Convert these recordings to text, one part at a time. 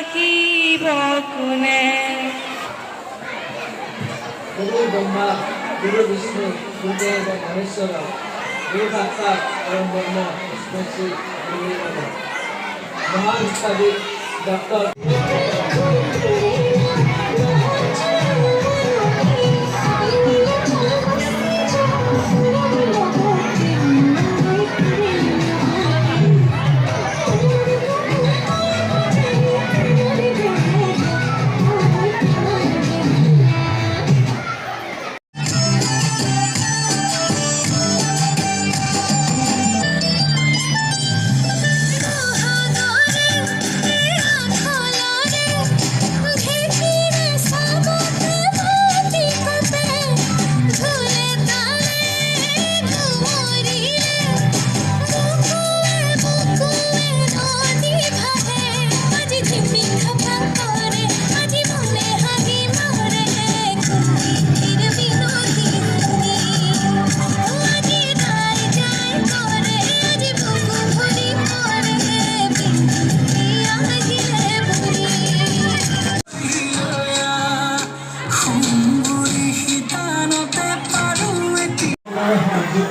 থাকিব কোনে গুরু ব্রহ্মা গুরু বিষ্ণু গুরুদেব মহেশ্বর গুরু সাক্ষাৎ পরম ব্রহ্ম শ্রী মহান ইত্যাদি ডক্টর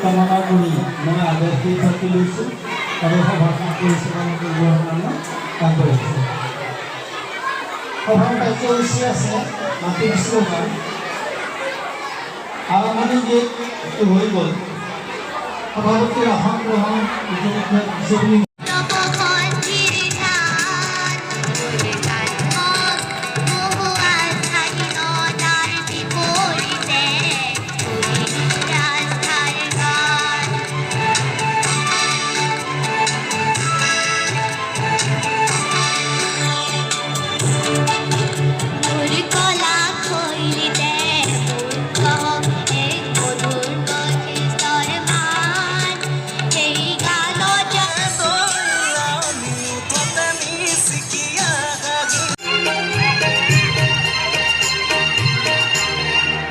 কামনা কৰি মই আগতে থাকি লৈছোঁ আৰু সভাখন পৰিচালনা কৰিবৰ কাৰণে আগবাঢ়িছোঁ। সভাৰ কাৰ্যসূচী আছে মাটি শ্লোগান আৰম্ভণি গীত হৈ গ'ল। সভাপতিৰ আসন গ্ৰহণ ইতিমধ্যে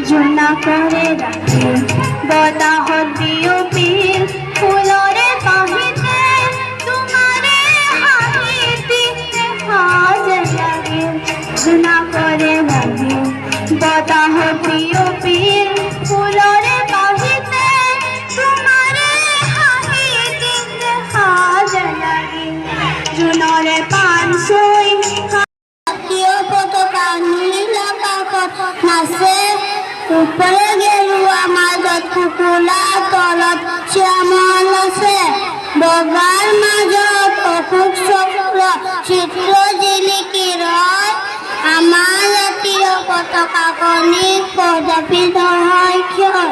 জোনা করে রাখি বতাহত বিয়পি ফুলরে পাহিতে তোমারে হাহিতি সাজ লাগে জোনা করে রাখি বতাহত বিয়পি ফুলরে পাহিতে তোমারে হাহিতি সাজ লাগে জোনরে পান সই জাতীয় পতাকা নীল আকাশত নাচে উপরে গেৰুৱা মাজত কুকুলা তলত শ্যামল আছে বগাৰ মাজত অশোক চক্ৰ চিত্ৰ জিলিকি ৰয় আমাৰ জাতীয় পতাকা কণিক প্ৰজাপিত হয় ক্ষয়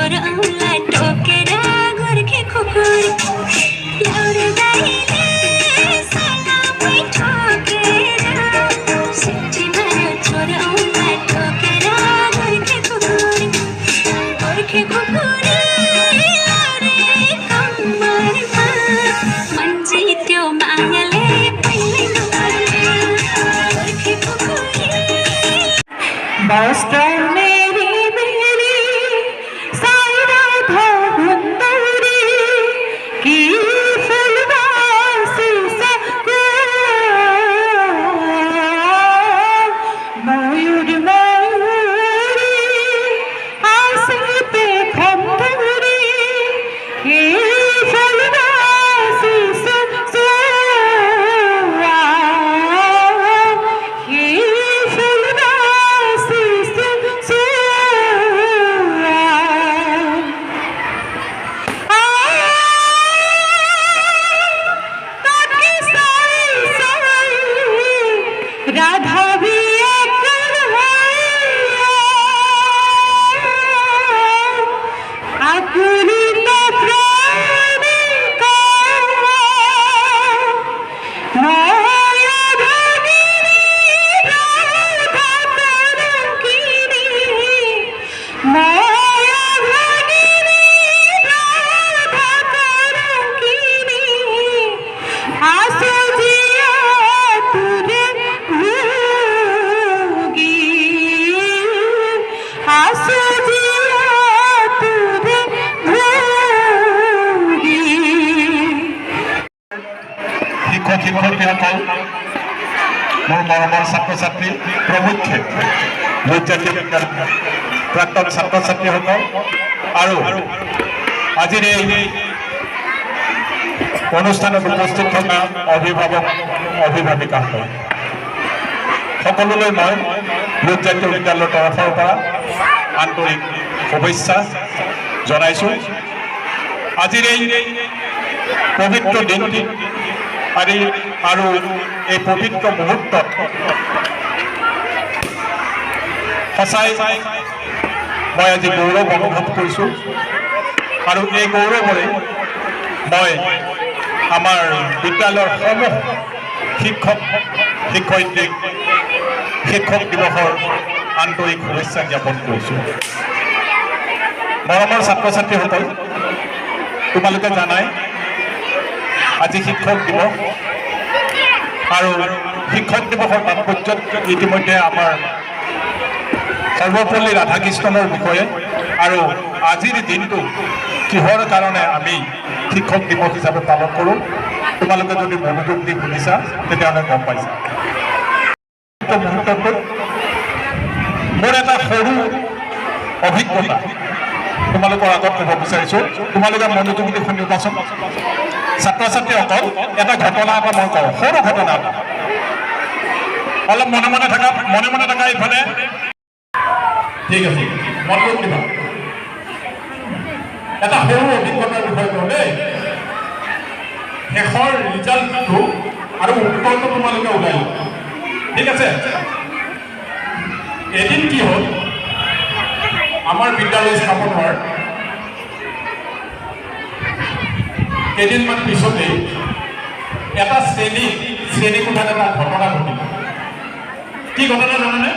छोरा टोकेर गोर्खे खुकुरी लौरे गाइले सलामी ठोकेर सिटी मारो छोरा टोकेर गोर्खे खुकुरी लौरे कम्मरमा मन्जी त्यो मायाले पहिले गोर्खे खुकुरी बस्ता मेरी मेरी सायरा धुंदरी की फुलवासी सको मयूर मयूरी आसे पे खंदरी की फुलवासी सको राधा भी आकुली तो प्राणी का माया भगिनी राधा तरंगिनी माया भगिनी राधा तरंगिनी आंसू जिया तुझे आंसू जिया तुझे শিক্ষক শিক্ষয়িত্ৰীসকল মোৰ মৰমৰ ছাত্ৰ ছাত্ৰী প্ৰমুখ্যে জাতীয় বিদ্যালয় প্ৰাক্তন ছাত্ৰ ছাত্ৰীসকল আৰু আজিৰ এই অনুষ্ঠানত উপস্থিত থকা অভিভাৱক অভিভাৱিকাসকল সকলোলৈ মই জাতীয় বিদ্যালয়ৰ তৰফৰ পৰা আন্তৰিক শুভেচ্ছা জনাইছোঁ। আজিৰ এই পবিত্ৰ দিনটি আৰু এই পবিত্ৰ মুহূৰ্তত সঁচাই মই আজি গৌৰৱ অনুভৱ কৰিছোঁ আৰু এই গৌৰৱৰে মই আমাৰ বিদ্যালয়ৰ সমূহ শিক্ষক শিক্ষয়িত্ৰীক শিক্ষক দিৱসৰ আন্তৰিক শুভেচ্ছা জ্ঞাপন কৰিছোঁ। মৰমৰ ছাত্ৰ ছাত্ৰীসকল, তোমালোকে জানাই আজি শিক্ষক দিৱস আৰু শিক্ষক দিৱসৰ তাৎপৰ্যত ইতিমধ্যে আমাৰ সৰ্বপল্লী ৰাধাকৃষ্ণনৰ বিষয়ে আৰু আজিৰ দিনটো কিহৰ কাৰণে আমি শিক্ষক দিৱস হিচাপে পালন কৰোঁ তোমালোকে যদি মনোযোগ দি শুনিছা তেতিয়াহ'লে গম পাইছা। মুহূৰ্তটোত মোৰ এটা সৰু অভিজ্ঞতা তোমালোকৰ আগত ক'ব বিচাৰিছোঁ। তোমালোকে মনোযোগ দি শুনিবাচোন। ছাত্ৰ ছাত্ৰীসকল, এটা ঘটনা এটা মই কওঁ, সৰু ঘটনা এটা, অলপ মনে মনে থাকা ইফালে। ঠিক আছে, মনোযোগ দিবা। এটা সৰু অভিজ্ঞতাৰ বিষয়ে কওঁ দেই। শেষৰ ৰিজাল্টটো আৰু উত্তৰটো তোমালোকে ওলাই ল'বা, ঠিক আছে? এদিন কি হ'ল, আমাৰ বিদ্যালয় স্থাপন হোৱাৰ কেইদিনমান পিছতেই এটা শ্ৰেণীকোঠাত এটা ঘটনা ঘটিল। কি ঘটনা জানানে?